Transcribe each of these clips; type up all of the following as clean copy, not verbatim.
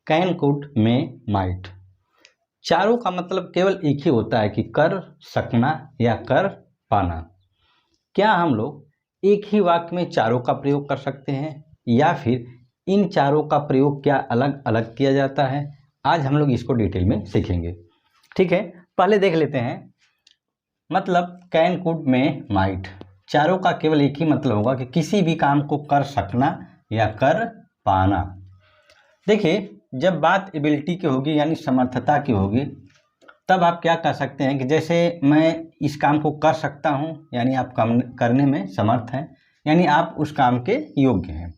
Can, could, may, might. चारों का मतलब केवल एक ही होता है कि कर सकना या कर पाना। क्या हम लोग एक ही वाक्य में चारों का प्रयोग कर सकते हैं या फिर इन चारों का प्रयोग क्या अलग अलग किया जाता है? आज हम लोग इसको डिटेल में सीखेंगे। ठीक है, पहले देख लेते हैं। मतलब कैन, कुड, मे, माइट, चारों का केवल एक ही मतलब होगा कि किसी भी काम को कर सकना या कर पाना। देखिए, जब बात एबिलिटी की होगी यानी समर्थता की होगी, तब आप क्या कह सकते हैं कि जैसे मैं इस काम को कर सकता हूं, यानी आप काम करने में समर्थ हैं, यानी आप उस काम के योग्य हैं।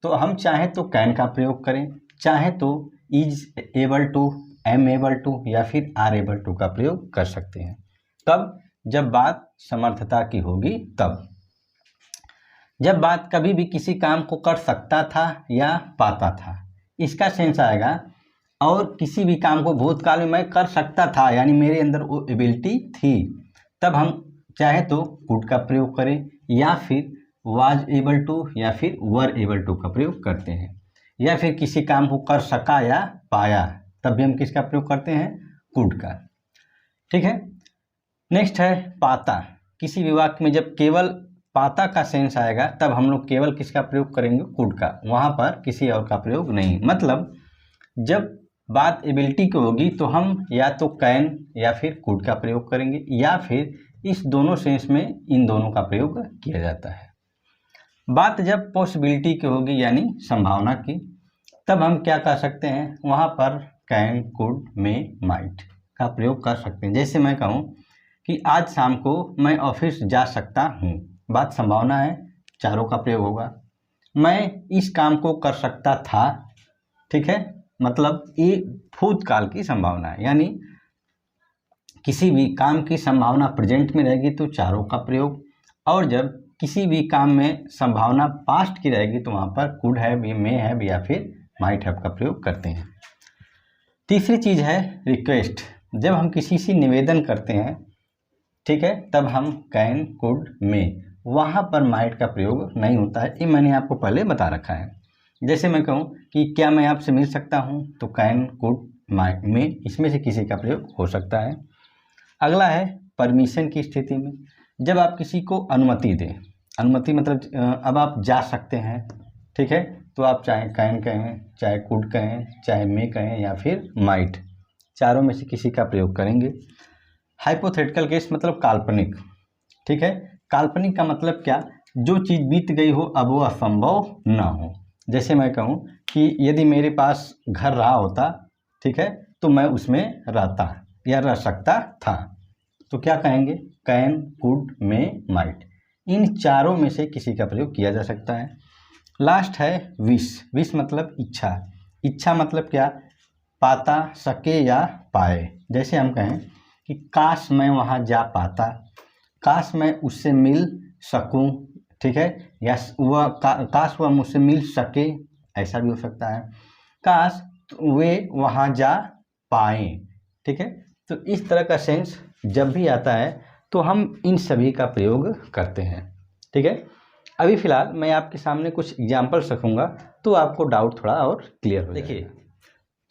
तो हम चाहे तो कैन का प्रयोग करें, चाहे तो is able to, am able to या फिर आर एबल टू का प्रयोग कर सकते हैं। कब? जब बात समर्थता की होगी तब। जब बात कभी भी किसी काम को कर सकता था या पाता था, इसका सेंस आएगा। और किसी भी काम को भूतकाल में मैं कर सकता था यानी मेरे अंदर वो एबिलिटी थी, तब हम चाहे तो कुड का प्रयोग करें या फिर वाज एबल टू या फिर वर एबल टू का प्रयोग करते हैं। या फिर किसी काम को कर सका या पाया, तब भी हम किसका प्रयोग करते हैं? कुड का। ठीक है, नेक्स्ट है पाता। किसी भी वाक्य में जब केवल पाता का सेंस आएगा तब हम लोग केवल किसका प्रयोग करेंगे? कुड का, वहाँ पर किसी और का प्रयोग नहीं। मतलब जब बात एबिलिटी की होगी तो हम या तो कैन या फिर कुड का प्रयोग करेंगे या फिर इस दोनों सेंस में इन दोनों का प्रयोग किया जाता है। बात जब पॉसिबिलिटी की होगी यानी संभावना की, तब हम क्या कर सकते हैं? वहाँ पर कैन, कुड, मे, माइट का प्रयोग कर सकते हैं। जैसे मैं कहूँ कि आज शाम को मैं ऑफिस जा सकता हूँ, बात संभावना है, चारों का प्रयोग होगा। मैं इस काम को कर सकता था, ठीक है, मतलब ये भूतकाल की संभावना है, यानी किसी भी काम की संभावना प्रेजेंट में रहेगी तो चारों का प्रयोग, और जब किसी भी काम में संभावना पास्ट की रहेगी तो वहाँ पर कुड हैव, मे हैव या फिर माइट हैव का प्रयोग करते हैं। तीसरी चीज़ है रिक्वेस्ट। जब हम किसी से निवेदन करते हैं, ठीक है, तब हम कैन, कुड, मे, वहाँ पर माइट का प्रयोग नहीं होता है। ये मैंने आपको पहले बता रखा है। जैसे मैं कहूँ कि क्या मैं आपसे मिल सकता हूँ, तो कैन, कुड, माइट, मे, इसमें से किसी का प्रयोग हो सकता है। अगला है परमिशन की स्थिति में। जब आप किसी को अनुमति दें, अनुमति मतलब अब आप जा सकते हैं, ठीक है, तो आप चाहे कैन कहें, चाहे कुड कहें, चाहे मे कहें या फिर माइट, चारों में से किसी का प्रयोग करेंगे। हाइपोथेटिकल केस मतलब काल्पनिक, ठीक है, काल्पनिक का मतलब क्या? जो चीज़ बीत गई हो अब वो असंभव ना हो। जैसे मैं कहूँ कि यदि मेरे पास घर रहा होता, ठीक है, तो मैं उसमें रहता या रह सकता था, तो क्या कहेंगे? कैन, कुड, मे, माइट, इन चारों में से किसी का प्रयोग किया जा सकता है। लास्ट है विश। विश मतलब इच्छा। इच्छा मतलब क्या? पाता, सके या पाए। जैसे हम कहें कि काश मैं वहाँ जा पाता, काश मैं उससे मिल सकूं, ठीक है, या वह काश वह मुझसे मिल सके, ऐसा भी हो सकता है। काश वे वहाँ जा पाएं, ठीक है। तो इस तरह का सेंस जब भी आता है तो हम इन सभी का प्रयोग करते हैं, ठीक है। अभी फ़िलहाल मैं आपके सामने कुछ एग्जाम्पल्स रखूँगा तो आपको डाउट थोड़ा और क्लियर हो जाएगा। देखिए,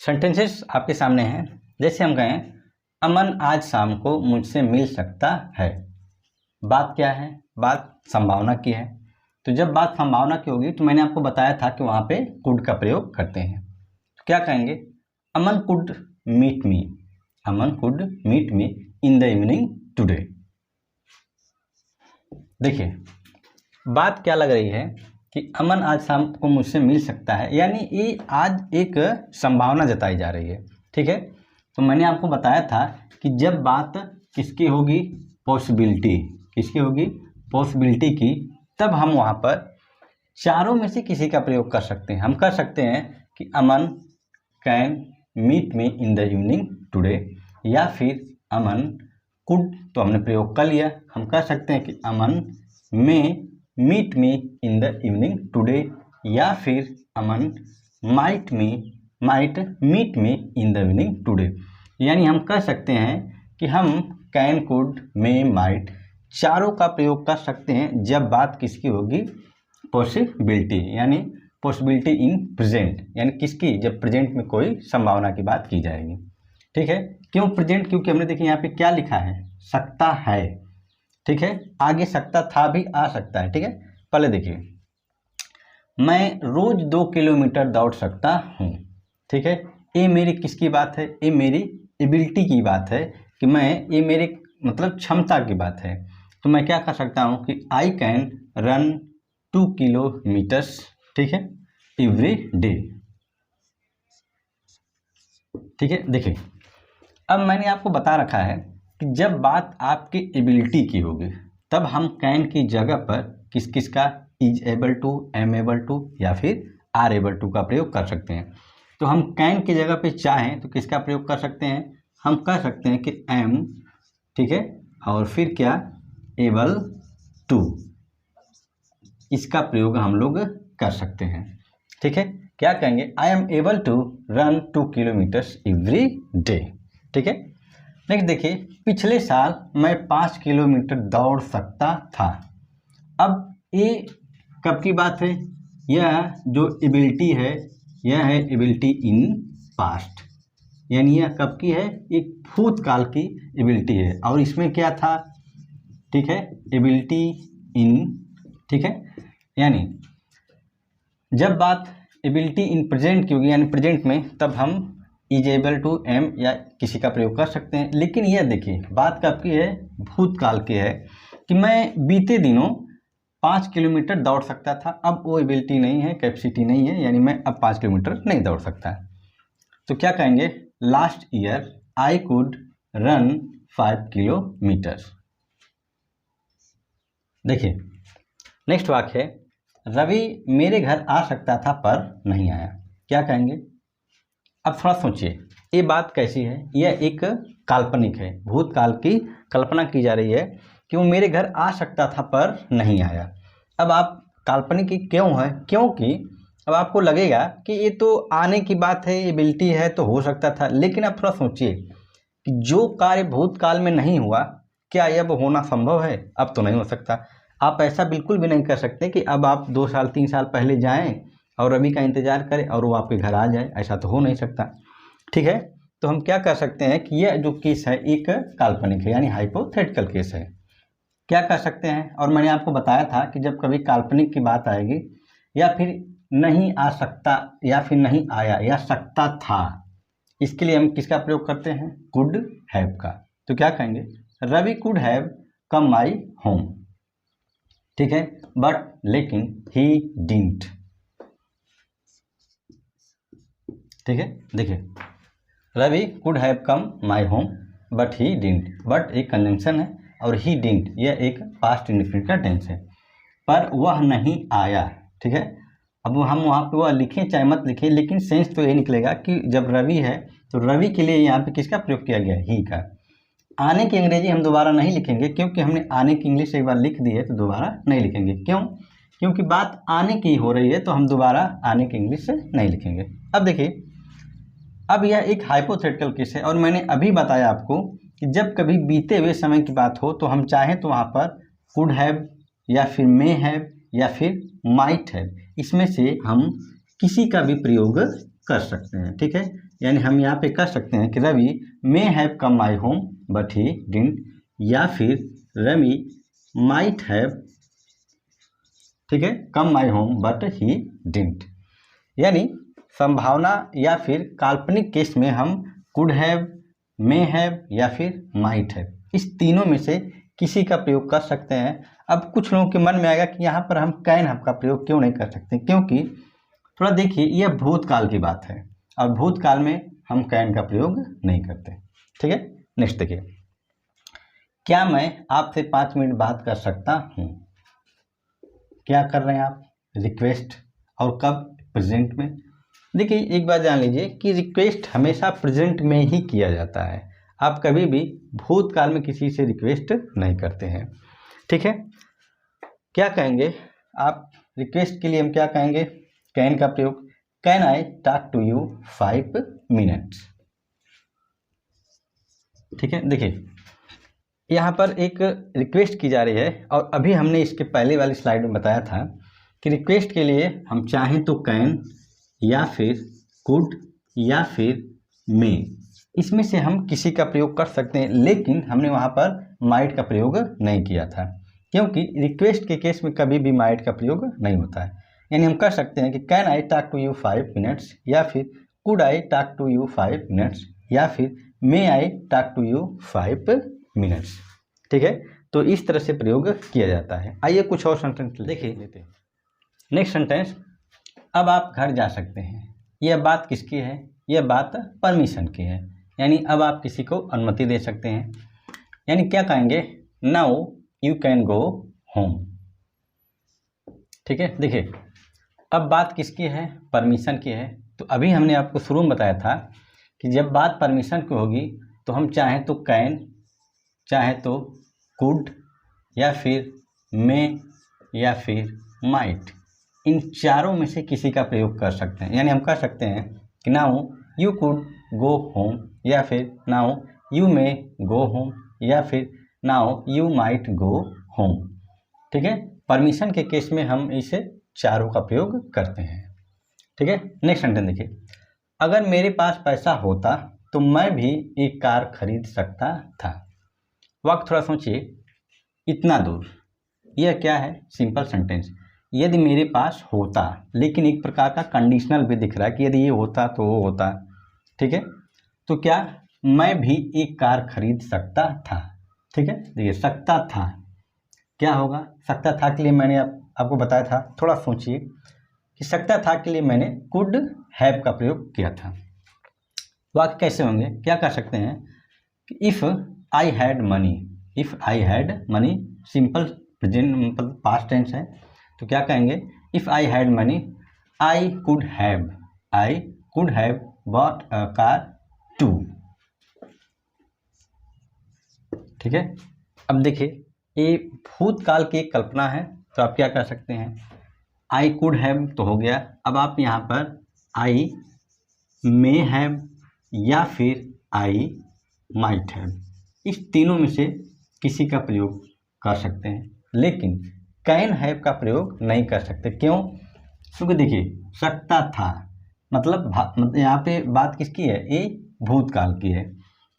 सेंटेंसेस आपके सामने हैं। जैसे हम कहें अमन आज शाम को मुझसे मिल सकता है, बात क्या है? बात संभावना की है। तो जब बात संभावना की होगी तो मैंने आपको बताया था कि वहाँ पे कुड का प्रयोग करते हैं। तो क्या कहेंगे? Aman could meet me, Aman could meet me in the evening today. देखिए, बात क्या लग रही है कि अमन आज शाम को मुझसे मिल सकता है, यानी ये आज एक संभावना जताई जा रही है, ठीक है। तो मैंने आपको बताया था कि जब बात किसकी होगी? पॉसिबिलिटी, किसकी होगी? पॉसिबिलिटी की, तब हम वहाँ पर चारों में से किसी का प्रयोग कर सकते हैं। हम कर सकते हैं कि Aman can meet me in the evening today, या फिर अमन कुड, तो हमने प्रयोग कर लिया। हम कह सकते हैं कि Aman may meet me in the evening today, या फिर Aman might meet me in the evening today. यानी हम कह सकते हैं कि हम कैन, कुड, मे, माइट चारों का प्रयोग कर सकते हैं जब बात किसकी होगी? पॉसिबिलिटी, यानी पॉसिबिलिटी इन प्रेजेंट, यानी किसकी, जब प्रेजेंट में कोई संभावना की बात की जाएगी। ठीक है, क्यों प्रेजेंट, क्योंकि हमने देखिए यहाँ पे क्या लिखा है, सकता है। ठीक है, आगे सकता था भी आ सकता है। ठीक है, पहले देखिए, मैं रोज 2 किलोमीटर दौड़ सकता हूँ। ठीक है, ये मेरी किसकी बात है, ये मेरी एबिलिटी की बात है कि मैं, ये मेरे मतलब क्षमता की बात है। तो मैं क्या कर सकता हूँ कि आई कैन रन 2 किलोमीटर्स, ठीक है, एवरी डे। ठीक है, देखिए अब मैंने आपको बता रखा है कि जब बात आपकी एबिलिटी की होगी तब हम कैन की जगह पर किस किस का, is able to, am able to या फिर आर एबल टू का प्रयोग कर सकते हैं। तो हम कैन की जगह पे चाहें तो किसका प्रयोग कर सकते हैं, हम कह सकते हैं कि एम, ठीक है, और फिर क्या, एबल टू, इसका प्रयोग हम लोग कर सकते हैं। ठीक है, क्या कहेंगे, I am able to run 2 kilometres every day. ठीक है, नेक्स्ट देखिए, पिछले साल मैं 5 किलोमीटर दौड़ सकता था। अब ये कब की बात है, यह जो एबिलिटी है यह है एबिलिटी इन पास्ट, यानी यह कब की है, एक भूतकाल की एबिलिटी है। और इसमें क्या था, ठीक है, एबिलिटी इन, ठीक है, यानी जब बात एबिलिटी इन प्रेजेंट की होगी यानी प्रेजेंट में, तब हम इज एबल टू, एम या किसी का प्रयोग कर सकते हैं। लेकिन यह देखिए बात कब की है, भूतकाल की है कि मैं बीते दिनों 5 किलोमीटर दौड़ सकता था। अब वो एबिलिटी नहीं है, कैपेसिटी नहीं है, यानी मैं अब 5 किलोमीटर नहीं दौड़ सकता। तो क्या कहेंगे, last year I could run 5 kilometre. देखिए नेक्स्ट वाक्य है, रवि मेरे घर आ सकता था पर नहीं आया। क्या कहेंगे, अब थोड़ा सोचिए ये बात कैसी है, यह एक काल्पनिक है, भूतकाल की कल्पना की जा रही है कि वो मेरे घर आ सकता था पर नहीं आया। अब आप काल्पनिक की क्यों है, क्योंकि अब आपको लगेगा कि ये तो आने की बात है, एबिलिटी है तो हो सकता था। लेकिन आप थोड़ा सोचिए कि जो कार्य भूतकाल में नहीं हुआ, क्या यह अब होना संभव है, अब तो नहीं हो सकता। आप ऐसा बिल्कुल भी नहीं कर सकते कि अब आप 2 साल 3 साल पहले जाएं और रवि का इंतजार करें और वो आपके घर आ जाए, ऐसा तो हो नहीं सकता। ठीक है, तो हम क्या कर सकते हैं कि यह जो केस है एक काल्पनिक है, यानी हाइपोथेटिकल केस है। क्या कर सकते हैं, और मैंने आपको बताया था कि जब कभी काल्पनिक की बात आएगी या फिर नहीं आ सकता या फिर नहीं आया या सकता था, इसके लिए हम किसका प्रयोग करते हैं, कुड हैव का। तो क्या कहेंगे, Ravi could have come my home. ठीक है, बट लेकिन ही डिडंट। ठीक है, देखिए Ravi could have come my home but he didn't. But एक कंजंक्शन है और ही डिडंट यह एक पास्ट इंडेफिनिट का टेंस है, पर वह नहीं आया। ठीक है, अब हम वहाँ पे वह लिखें चाहे मत लिखें, लेकिन सेंस तो यही निकलेगा कि जब रवि है तो रवि के लिए यहाँ पे किसका प्रयोग किया गया, ही का। आने की अंग्रेजी हम दोबारा नहीं लिखेंगे क्योंकि हमने आने की इंग्लिश एक बार लिख दी है, तो दोबारा नहीं लिखेंगे। क्यों, क्योंकि बात आने की हो रही है तो हम दोबारा आने की इंग्लिश से नहीं लिखेंगे। अब देखिए, अब यह एक हाइपोथेटिकल केस है और मैंने अभी बताया आपको कि जब कभी बीते हुए समय की बात हो तो हम चाहें तो वहाँ पर कुड हैव या फिर मे हैव या फिर माइट हैव, इसमें से हम किसी का भी प्रयोग कर सकते हैं। ठीक है, यानी हम यहाँ पे कह सकते हैं कि Ravi may have come my home but he didn't, या फिर रवि माइट हैव, ठीक है, come my home but he didn't. यानी संभावना या फिर काल्पनिक केस में हम कुड हैव, मे हैव या फिर माइट हैव, इस तीनों में से किसी का प्रयोग कर सकते हैं। अब कुछ लोगों के मन में आएगा कि यहाँ पर हम कैन हैव का प्रयोग क्यों नहीं कर सकते, क्योंकि थोड़ा देखिए यह भूतकाल की बात है और भूतकाल में हम कैन का प्रयोग नहीं करते। ठीक है, नेक्स्ट देखिए, क्या मैं आपसे 5 मिनट बात कर सकता हूँ। क्या कर रहे हैं आप, रिक्वेस्ट, और कब, प्रेजेंट में। देखिए एक बात जान लीजिए कि रिक्वेस्ट हमेशा प्रेजेंट में ही किया जाता है, आप कभी भी भूतकाल में किसी से रिक्वेस्ट नहीं करते हैं। ठीक है, क्या कहेंगे आप, रिक्वेस्ट के लिए हम क्या कहेंगे, कैन का प्रयोग, can I talk to you 5 minutes. ठीक है, देखिए यहाँ पर एक रिक्वेस्ट की जा रही है और अभी हमने इसके पहले वाली स्लाइड में बताया था कि रिक्वेस्ट के लिए हम चाहें तो कैन या फिर कुड या फिर मे, इसमें से हम किसी का प्रयोग कर सकते हैं, लेकिन हमने वहाँ पर माइट का प्रयोग नहीं किया था, क्योंकि रिक्वेस्ट के केस में कभी भी माइट का प्रयोग नहीं होता है। यानी हम कर सकते हैं कि can I talk to you 5 minutes, या फिर could I talk to you 5 minutes, या फिर may I talk to you 5 minutes. ठीक है, तो इस तरह से प्रयोग किया जाता है। आइए कुछ और सेंटेंस देखिए लेते हैं। नेक्स्ट सेंटेंस, अब आप घर जा सकते हैं। यह बात किसकी है? यह बात परमिशन की है, यानी अब आप किसी को अनुमति दे सकते हैं। यानी क्या कहेंगे? Now you can go home. ठीक है, देखिए अब बात किसकी है? परमिशन की है। तो अभी हमने आपको शुरू में बताया था कि जब बात परमिशन की होगी तो हम चाहें तो कैन, चाहे तो कुड, या फिर मे, या फिर माइट, इन चारों में से किसी का प्रयोग कर सकते हैं। यानी हम कह सकते हैं कि now you could go home, या फिर now you may go home, या फिर now you might go home. ठीक है, परमिशन के केस में हम इसे चारों का प्रयोग करते हैं। ठीक है, नेक्स्ट सेंटेंस देखिए, अगर मेरे पास पैसा होता तो मैं भी एक कार खरीद सकता था। वक्त थोड़ा सोचिए, इतना दूर, यह क्या है? Simple sentence. यदि मेरे पास होता, लेकिन एक प्रकार का कंडीशनल भी दिख रहा है कि यदि ये होता तो वो होता। ठीक है, तो क्या मैं भी एक कार खरीद सकता था। ठीक है, देखिए सकता था क्या होगा? सकता था के लिए मैंने आपको बताया था, थोड़ा सोचिए कि सकता था के लिए मैंने कुड हैव का प्रयोग किया था। वाक्य कैसे होंगे? क्या कह सकते हैं कि if I had money, if I had money simple present मतलब पास्ट टेंस है, तो क्या कहेंगे? If I had money I could have bought a car too. ठीक है, अब देखिए ये भूतकाल की एक कल्पना है, तो आप क्या कर सकते हैं? आई कुड हैव तो हो गया, अब आप यहाँ पर आई मे हैव या फिर आई माइट हैव, इस तीनों में से किसी का प्रयोग कर सकते हैं, लेकिन कैन हैव का प्रयोग नहीं कर सकते। क्यों? क्योंकि देखिए सकता था मतलब यहाँ पे बात किसकी है? ये भूतकाल की है,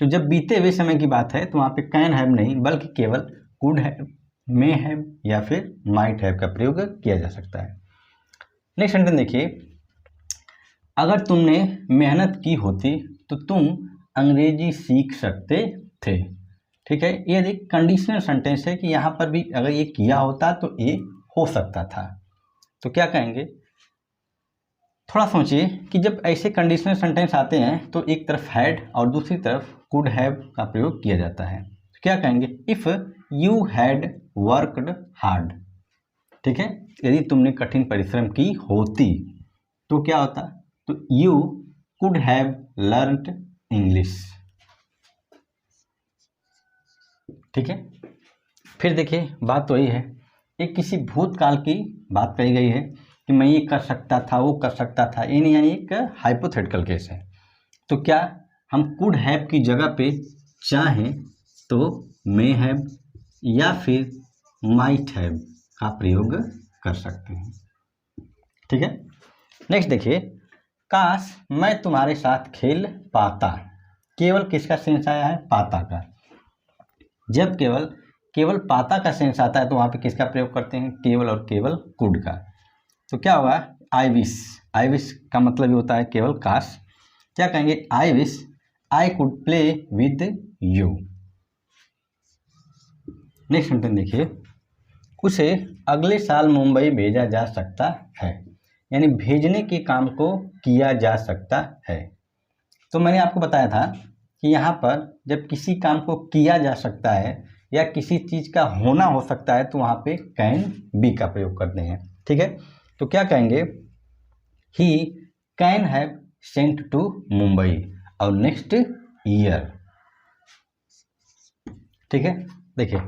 तो जब बीते हुए समय की बात है तो वहाँ पे कैन हैव नहीं बल्कि केवल कुड हैव, मे हैव या फिर माइट हैव का प्रयोग किया जा सकता है। नेक्स्ट सेंटेंस देखिए, अगर तुमने मेहनत की होती तो तुम अंग्रेजी सीख सकते थे। ठीक है, ये एक कंडीशनल सेंटेंस है कि यहाँ पर भी अगर ये किया होता तो ये हो सकता था। तो क्या कहेंगे? थोड़ा सोचिए कि जब ऐसे कंडीशनल सेंटेंस आते हैं तो एक तरफ हैड और दूसरी तरफ कुड हैव का प्रयोग किया जाता है। तो क्या कहेंगे? If you had worked hard. ठीक है, यदि तुमने कठिन परिश्रम की होती तो क्या होता? तो you could have learned English. ठीक है, फिर देखिए बात वही है, एक किसी भूतकाल की बात कही गई है कि मैं ये कर सकता था, वो कर सकता था, ये नहीं, यानी एक हाइपोथेटिकल केस है। तो क्या हम कुड हैव की जगह पे चाहें तो मे हैव या फिर माइट हैव का प्रयोग कर सकते हैं। ठीक है, नेक्स्ट देखिए, काश मैं तुम्हारे साथ खेल पाता। केवल किसका सेंस आया है? पाता का। जब केवल पाता का सेंस आता है तो वहाँ पे किसका प्रयोग करते हैं? केवल और केवल कुड का। तो क्या होगा? आई विश का मतलब ये होता है केवल काश। क्या कहेंगे? I wish I could play with you. Next sentence देखिए, उसे अगले साल मुंबई भेजा जा सकता है, यानी भेजने के काम को किया जा सकता है। तो मैंने आपको बताया था कि यहाँ पर जब किसी काम को किया जा सकता है या किसी चीज़ का होना हो सकता है तो वहाँ पे कैन बी का प्रयोग करते हैं। ठीक है, तो क्या कहेंगे? He can have sent to Mumbai और नेक्स्ट ईयर। ठीक है, देखिए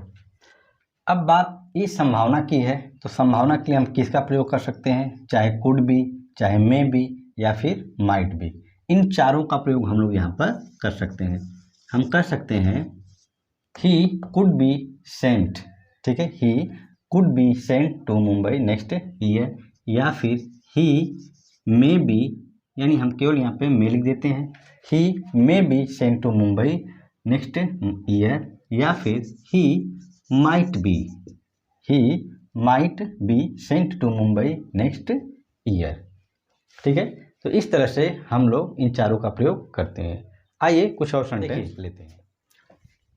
अब बात ये संभावना की है, तो संभावना के लिए हम किसका प्रयोग कर सकते हैं? चाहे कुड बी, चाहे मे बी या फिर माइट बी, इन चारों का प्रयोग हम लोग यहाँ पर कर सकते हैं। हम कर सकते हैं ही कुड बी सेंट। ठीक है, he could be sent to Mumbai next year, या फिर ही मे बी, यानी हम केवल यहाँ पे मे लिख देते हैं, he may be sent to Mumbai next year, या फिर he might be sent to Mumbai next year. ठीक है, तो इस तरह से हम लोग इन चारों का प्रयोग करते हैं। आइए कुछ और सेंटेंस लेते हैं।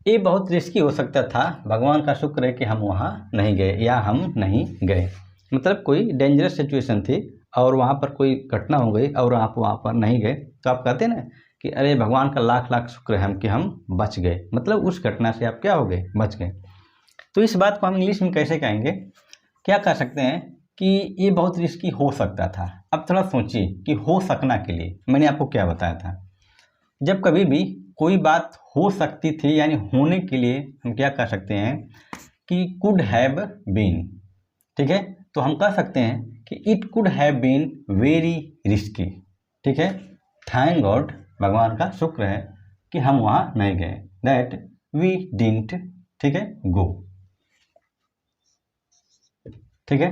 ये बहुत रिस्की हो सकता था, भगवान का शुक्र है कि हम वहाँ नहीं गए, या हम नहीं गए। मतलब कोई डेंजरस सिचुएशन थी और वहाँ पर कोई घटना हो गई और आप वहाँ पर नहीं गए, तो आप कहते हैं ना कि अरे भगवान का लाख लाख शुक्र है हम कि हम बच गए। मतलब उस घटना से आप क्या हो गए, बच गए। तो इस बात को हम इंग्लिश में कैसे कहेंगे, क्या कह सकते हैं कि ये बहुत रिस्की हो सकता था। अब थोड़ा सोचिए कि हो सकना के लिए मैंने आपको क्या बताया था। जब कभी भी कोई बात हो सकती थी यानी होने के लिए हम क्या कह सकते हैं कि कुड हैव बीन। ठीक है, तो हम कह सकते हैं कि it could have been very risky. ठीक है, थैंक गॉड, भगवान का शुक्र है कि हम वहाँ नहीं गए, दैट वी डिडंट, ठीक है, गो। ठीक है,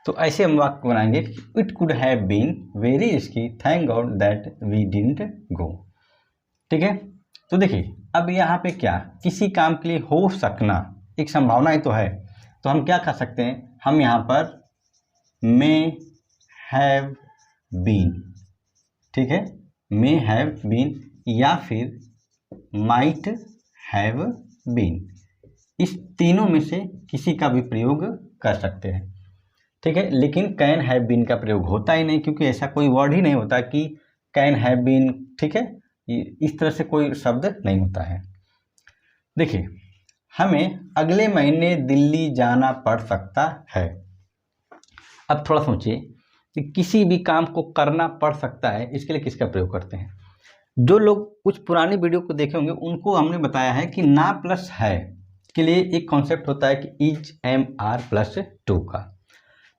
तो ऐसे हम वाक्य बनाएंगे, it could have been very risky, thank God that we didn't go. ठीक है, तो देखिए अब यहाँ पे क्या, किसी काम के लिए हो सकना एक संभावना ही तो है, तो हम क्या कर सकते हैं, हम यहाँ पर मे हैव बीन, ठीक है, मे हैव बीन या फिर माइट हैव बीन, इस तीनों में से किसी का भी प्रयोग कर सकते हैं। ठीक है, लेकिन कैन हैव बीन का प्रयोग होता ही नहीं, क्योंकि ऐसा कोई वर्ड ही नहीं होता कि कैन हैव बीन। ठीक है, इस तरह से कोई शब्द नहीं होता है। देखिए, हमें अगले महीने दिल्ली जाना पड़ सकता है। अब थोड़ा सोचिए कि किसी भी काम को करना पड़ सकता है, इसके लिए किसका प्रयोग करते हैं। जो लोग कुछ पुरानी वीडियो को देखे होंगे उनको हमने बताया है कि ना प्लस है के लिए एक कॉन्सेप्ट होता है कि is M R plus two का।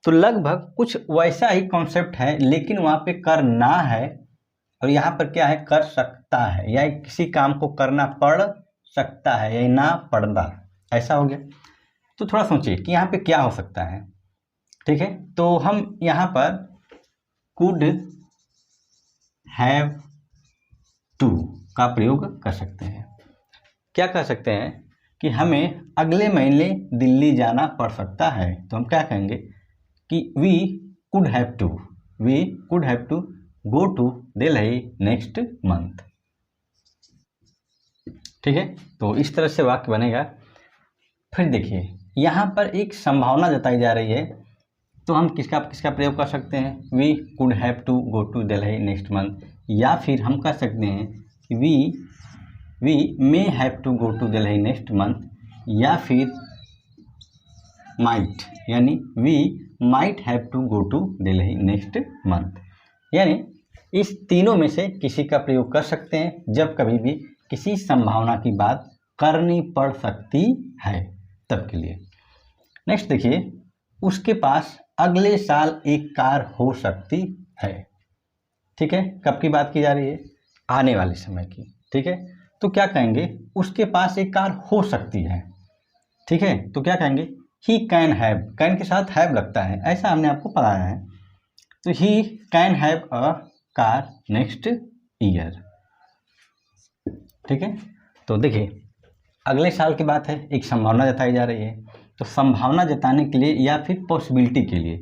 तो लगभग कुछ वैसा ही कॉन्सेप्ट है, लेकिन वहाँ पे कर ना है और यहाँ पर क्या है, कर सकता है, या किसी काम को करना पड़ सकता है या ना पड़ना, ऐसा हो गया। तो थोड़ा सोचिए कि यहाँ पे क्या हो सकता है। ठीक है, तो हम यहाँ पर कुड हैव टू का प्रयोग कर सकते हैं। क्या कर सकते हैं कि हमें अगले महीने दिल्ली जाना पड़ सकता है, तो हम क्या कहेंगे कि we could have to go to Delhi next month. ठीक है, तो इस तरह से वाक्य बनेगा। फिर देखिए यहाँ पर एक संभावना जताई जा रही है, तो हम किसका प्रयोग कर सकते हैं, we could have to go to Delhi next month, या फिर हम कह सकते हैं कि we may have to go to Delhi next month, या फिर माइट, यानी we might have to go to Delhi next month. यानी इस तीनों में से किसी का प्रयोग कर सकते हैं जब कभी भी किसी संभावना की बात करनी पड़ सकती है, तब के लिए। नेक्स्ट देखिए, उसके पास अगले साल एक कार हो सकती है। ठीक है, कब की बात की जा रही है, आने वाले समय की। ठीक है, तो क्या कहेंगे, उसके पास एक कार हो सकती है। ठीक है, तो क्या कहेंगे, ही कैन हैव, कैन के साथ हैव लगता है, ऐसा हमने आपको पढ़ाया है। तो ही can have a car next year. ठीक है, तो देखिए अगले साल की बात है, एक संभावना जताई जा रही है, तो संभावना जताने के लिए या फिर पॉसिबिलिटी के लिए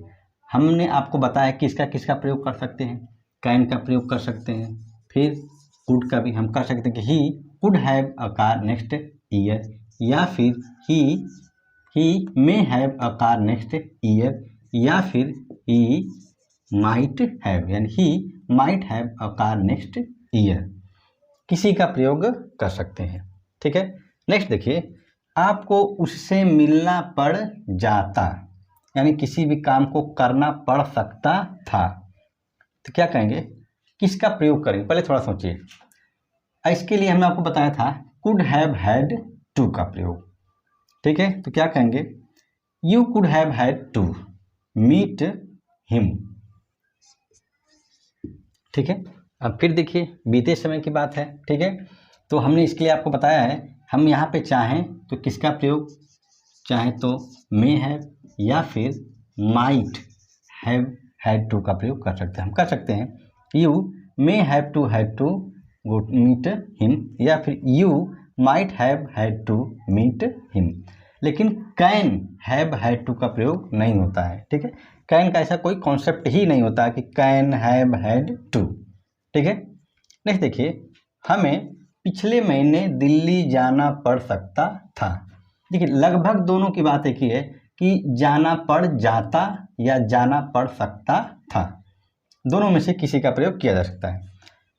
हमने आपको बताया कि किसका प्रयोग कर सकते हैं, कैन का प्रयोग कर सकते हैं, फिर कुड का भी हम कर सकते हैं कि he could have a car next year, या फिर he may have a car next year, या फिर ही माइट हैव, यानी he might have a car next year, किसी का प्रयोग कर सकते हैं। ठीक है, नेक्स्ट देखिए, आपको उससे मिलना पड़ जाता, यानी किसी भी काम को करना पड़ सकता था, तो क्या कहेंगे, किसका प्रयोग करेंगे, पहले थोड़ा सोचिए। इसके लिए हमने आपको बताया था कुड हैव हैड टू का प्रयोग। ठीक है, तो क्या कहेंगे, you could have had to meet him. ठीक है, अब फिर देखिए बीते समय की बात है। ठीक है, तो हमने इसके लिए आपको बताया है, हम यहाँ पे चाहें तो किसका प्रयोग, चाहे तो मे हैव, या फिर माइट हैव हैड टू का प्रयोग कर सकते हैं। हम कर सकते हैं you may have to go meet him, या फिर you might have had to meet him. लेकिन कैन हैव हैड टू का प्रयोग नहीं होता है, ठीक है। कैन का ऐसा कोई कॉन्सेप्ट ही नहीं होता कि कैन हैव हैड टू, ठीक है। नेक्स्ट देखिए, हमें पिछले महीने दिल्ली जाना पड़ सकता था। देखिए लगभग दोनों की बात एक ही है कि जाना पड़ जाता या जाना पड़ सकता था, दोनों में से किसी का प्रयोग किया जा सकता है,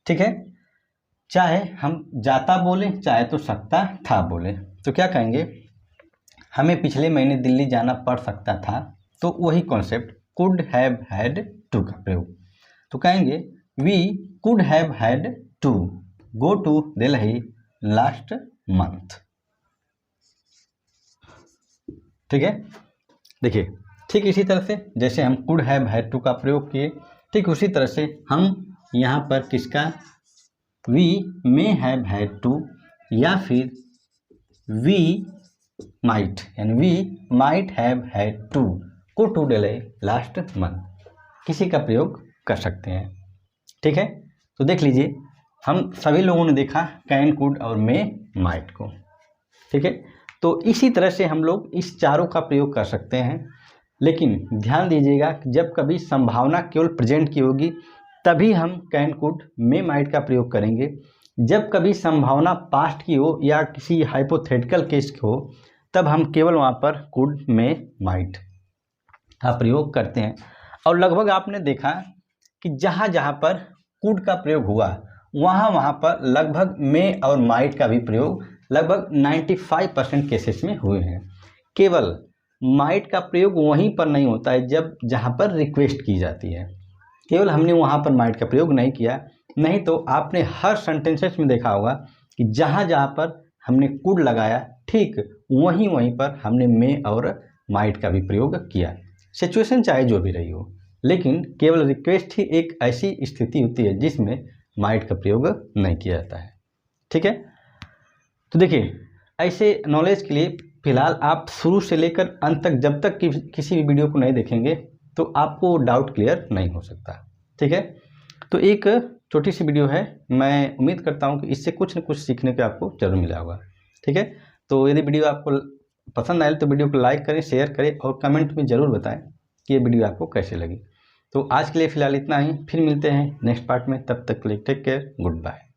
ठीक है। चाहे हम जाता बोले चाहे तो सकता था बोले, तो क्या कहेंगे, हमें पिछले महीने दिल्ली जाना पड़ सकता था, तो वही concept could have had to का प्रयोग। तो कहेंगे we could have had to go to Delhi last month, ठीक है। देखिए ठीक इसी तरह से जैसे हम कुड हैव हैड टू का प्रयोग किए, ठीक उसी तरह से हम यहाँ पर किसका we may have had to या फिर वी माइट, यानी we might have had to go to Delhi last month, किसी का प्रयोग कर सकते हैं, ठीक है। तो देख लीजिए हम सभी लोगों ने देखा कैन कुड और मे माइट को, ठीक है। तो इसी तरह से हम लोग इस चारों का प्रयोग कर सकते हैं, लेकिन ध्यान दीजिएगा कि जब कभी संभावना केवल प्रेजेंट की होगी तभी हम कैन कुड मे माइट का प्रयोग करेंगे। जब कभी संभावना पास्ट की हो या किसी हाइपोथेटिकल केस की हो तब हम केवल वहाँ पर कुड मे माइट का प्रयोग करते हैं। और लगभग आपने देखा कि जहाँ जहाँ पर कुड का प्रयोग हुआ वहाँ पर लगभग मे और माइट का भी प्रयोग लगभग 95% केसेस में हुए हैं। केवल माइट का प्रयोग वहीं पर नहीं होता है जब जहाँ पर रिक्वेस्ट की जाती है, केवल हमने वहाँ पर माइट का प्रयोग नहीं किया, नहीं तो आपने हर सेंटेंसेस में देखा होगा कि जहाँ जहाँ पर हमने कुड लगाया ठीक वहीं वहीं पर हमने मे और माइट का भी प्रयोग किया, सिचुएशन चाहे जो भी रही हो। लेकिन केवल रिक्वेस्ट ही एक ऐसी स्थिति होती है जिसमें माइट का प्रयोग नहीं किया जाता है, ठीक है। तो देखिए ऐसे नॉलेज के लिए फिलहाल आप शुरू से लेकर अंत तक जब तक किसी भी वीडियो को नहीं देखेंगे तो आपको डाउट क्लियर नहीं हो सकता, ठीक है। तो एक छोटी सी वीडियो है, मैं उम्मीद करता हूँ कि इससे कुछ न कुछ सीखने को आपको जरूर मिला होगा, ठीक है। तो यदि वीडियो आपको पसंद आए तो वीडियो को लाइक करें, शेयर करें और कमेंट में ज़रूर बताएं कि ये वीडियो आपको कैसे लगी। तो आज के लिए फ़िलहाल इतना ही, फिर मिलते हैं नेक्स्ट पार्ट में, तब तक के लिए टेक केयर, गुड बाय।